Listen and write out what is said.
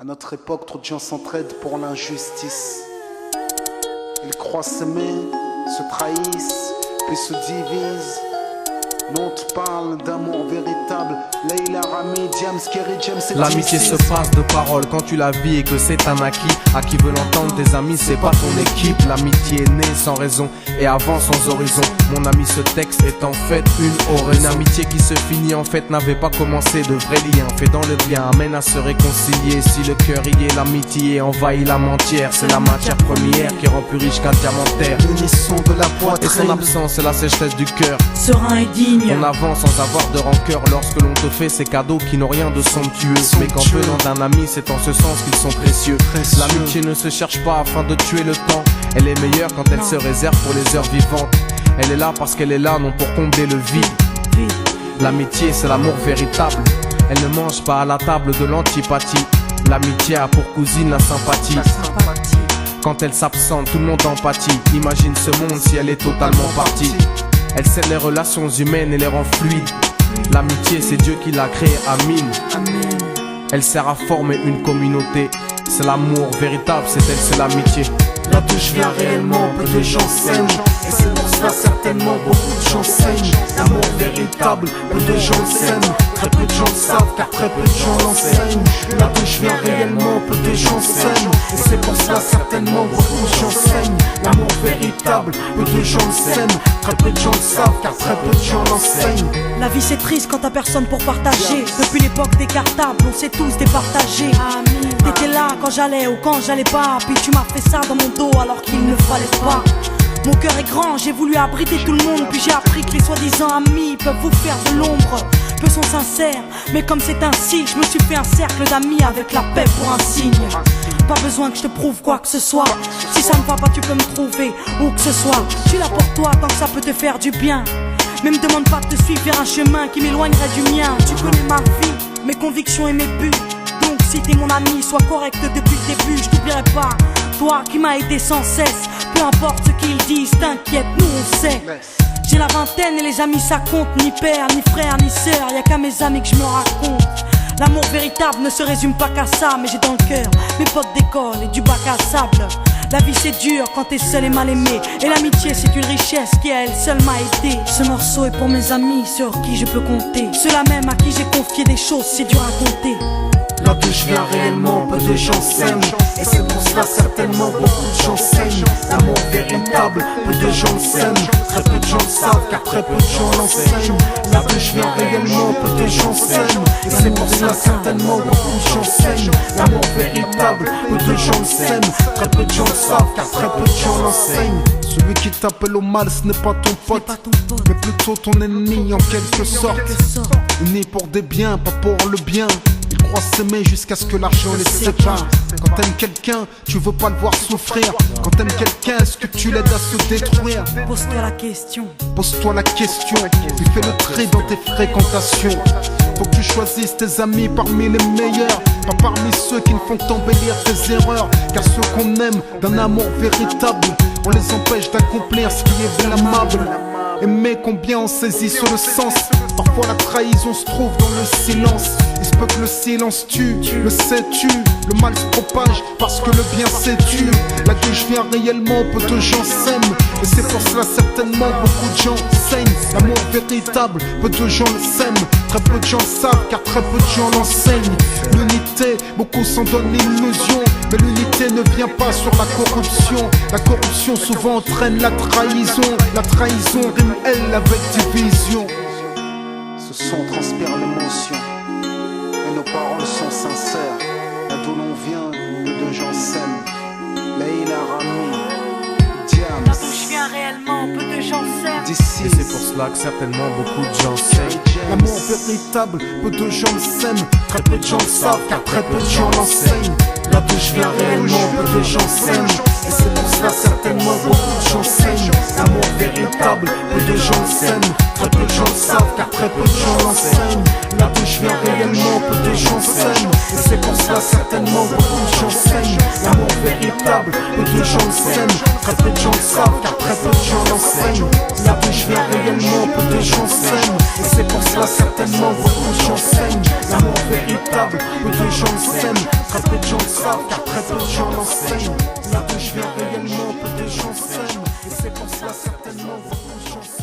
À notre époque, trop de gens s'entraident pour l'injustice. Ils croient s'aimer, se trahissent, puis se divisent. Nous on te parle d'amour véritable. Leila, Rami, Diams, Kerry, James et l'amitié se passe de paroles quand tu la vis et que c'est un acquis. À qui veut l'entendre, tes amis, c'est pas ton équipe. L'amitié est née sans raison et avant sans horizon. Mon ami, ce texte est en fait une oraison. Une amitié qui se finit en fait n'avait pas commencé. De vrais liens faits dans le bien amène à se réconcilier. Si le cœur y est, l'amitié envahit la mentière. C'est la matière première qui rend plus riche qu'un diamantaire. L'unisson de la poitrine et son absence, c'est la sécheresse du cœur. Serein et digne. On avance sans avoir de rancœur lorsque l'on te fait ces cadeaux qui n'ont rien de somptueux. Mais qu'en venant d'un ami, c'est en ce sens qu'ils sont précieux. L'amitié ne se cherche pas afin de tuer le temps. Elle est meilleure quand elle se réserve pour les heures vivantes. Elle est là parce qu'elle est là, non pour combler le vide. L'amitié, c'est l'amour véritable. Elle ne mange pas à la table de l'antipathie. L'amitié a pour cousine la sympathie. Quand elle s'absente, tout le monde empathie. Imagine ce monde si elle est totalement partie. Elle scelle les relations humaines et les rend fluides. L'amitié, c'est Dieu qui l'a créée, Amin. Elle sert à former une communauté. C'est l'amour véritable, c'est elle, c'est l'amitié. Là d'où je viens réellement, peu de gens s'aiment. Et c'est pour cela certainement beaucoup de gens saignent. L'amour véritable, peu de gens s'aiment. Très peu de gens le savent car très peu de gens l'enseignent. Là d'où je viens réellement, peu de gens s'aiment. Et c'est pour cela certainement beaucoup de gens saignent. L'amour véritable, peu de gens le s'aiment. Très peu de gens le savent car très peu de gens l'enseignent. La vie c'est triste quand t'as personne pour partager. Depuis l'époque des cartables, on s'est tous départagés. T'étais là quand j'allais ou quand j'allais pas. Puis tu m'as fait ça dans mon dos alors qu'il ne fallait pas. Mon cœur est grand, j'ai voulu abriter tout le monde. Puis j'ai appris que les soi-disant amis peuvent vous faire de l'ombre. Peu sont sincères, mais comme c'est ainsi, je me suis fait un cercle d'amis avec la paix pour un signe. Pas besoin que je te prouve quoi que ce soit. Si ça ne va pas, tu peux me trouver où que ce soit. Je suis là pour toi tant que ça peut te faire du bien. Mais me demande pas de te suivre vers un chemin qui m'éloignerait du mien. Tu connais ma vie, mes convictions et mes buts. Donc si t'es mon ami, sois correct depuis le début. Je t'oublierai pas, toi qui m'as aidé sans cesse. Peu importe ce qu'ils disent, t'inquiète, nous on sait. J'ai la vingtaine et les amis ça compte. Ni père, ni frère, ni sœur, y'a qu'à mes amis que je me raconte. L'amour véritable ne se résume pas qu'à ça. Mais j'ai dans le cœur mes potes d'école et du bac à sable. La vie c'est dur quand t'es seul et mal aimé. Et l'amitié c'est une richesse qui à elle seule m'a aidé. Ce morceau est pour mes amis sur qui je peux compter. Ceux-là même à qui j'ai confié des choses c'est dur à compter. Là d'où je viens réellement, peu de gens s'aiment. Et c'est pour cela certainement beaucoup de gens saignent. L'amour véritable, peu de gens s'aiment. Très peu de gens le savent car très peu de gens l'enseignent. Là d'où je viens réellement, peu de gens s'aiment. Et c'est pour cela certainement beaucoup de gens saignent. L'amour véritable, peu de gens le s'aiment. Très peu de gens le savent car très peu de gens l'enseignent. Celui qui t'appelle au mal ce n'est pas ton pote, mais plutôt ton ennemi en quelque sorte. Né pour des biens, pas pour le bien. Ils croient s'aimer jusqu'à ce que l'argent les sépare. Quand t'aimes quelqu'un, tu veux pas le voir souffrir. Quand t'aimes quelqu'un, est-ce que tu l'aides à se détruire? Pose-toi la question. Pose-toi la question. Tu fais le tri dans tes fréquentations. Faut que tu choisisses tes amis parmi les meilleurs, pas parmi ceux qui ne font qu'embellir tes erreurs. Car ceux qu'on aime d'un amour véritable, on les empêche d'accomplir ce qui est blâmable. Aimer combien on saisit sur le sens. Parfois la trahison se trouve dans le silence. Il se peut que le silence tue, le sais-tu. Le mal se propage parce que le bien s'étue. Là d'où je viens réellement, peu de gens s'aiment. Et c'est pour cela certainement beaucoup de gens saignent. L'amour véritable, peu de gens le s'aiment. Très peu de gens le savent car très peu de gens l'enseignent. L'unité, beaucoup s'en donnent l'illusion. Mais l'unité ne vient pas sur la corruption. La corruption souvent entraîne la trahison. La trahison rime elle avec division. Ce son transpire l'émotion et nos paroles sont sincères. Là d'où l'on vient, peu de gens s'aiment. Leila, Rami, Diams. Là d'où je viens réellement, peu de gens s'aiment. Et c'est pour cela que certainement beaucoup de gens s'aiment. L'amour véritable, peu de gens le s'aiment. Très peu de gens le savent car très peu de gens l'enseignent. Là d'où je viens réellement, peu de gens s'aiment. Et c'est pour cela certainement beaucoup de gens gens saignent. L'amour véritable, peu de gens le sèment. Très peu de gens le savent car très peu de gens l'enseignent. Là d'où je viens réellement, peu de gens s'aiment. Et c'est pour cela certainement beaucoup de gens saignent. L'amour véritable, peu de gens le sèment. Très peu de gens le savent car très peu de gens l'enseignent. Là d'où je viens réellement, peu de gens s'aiment. Et c'est pour cela certainement beaucoup de gens saignent. L'amour véritable, peu de gens le sèment. Très peu de gens le savent car très peu de gens l'enseignent. Là d'où je viens réellement, peu de gens s'aiment. Et c'est pour cela certainement beaucoup de gens s'aiment.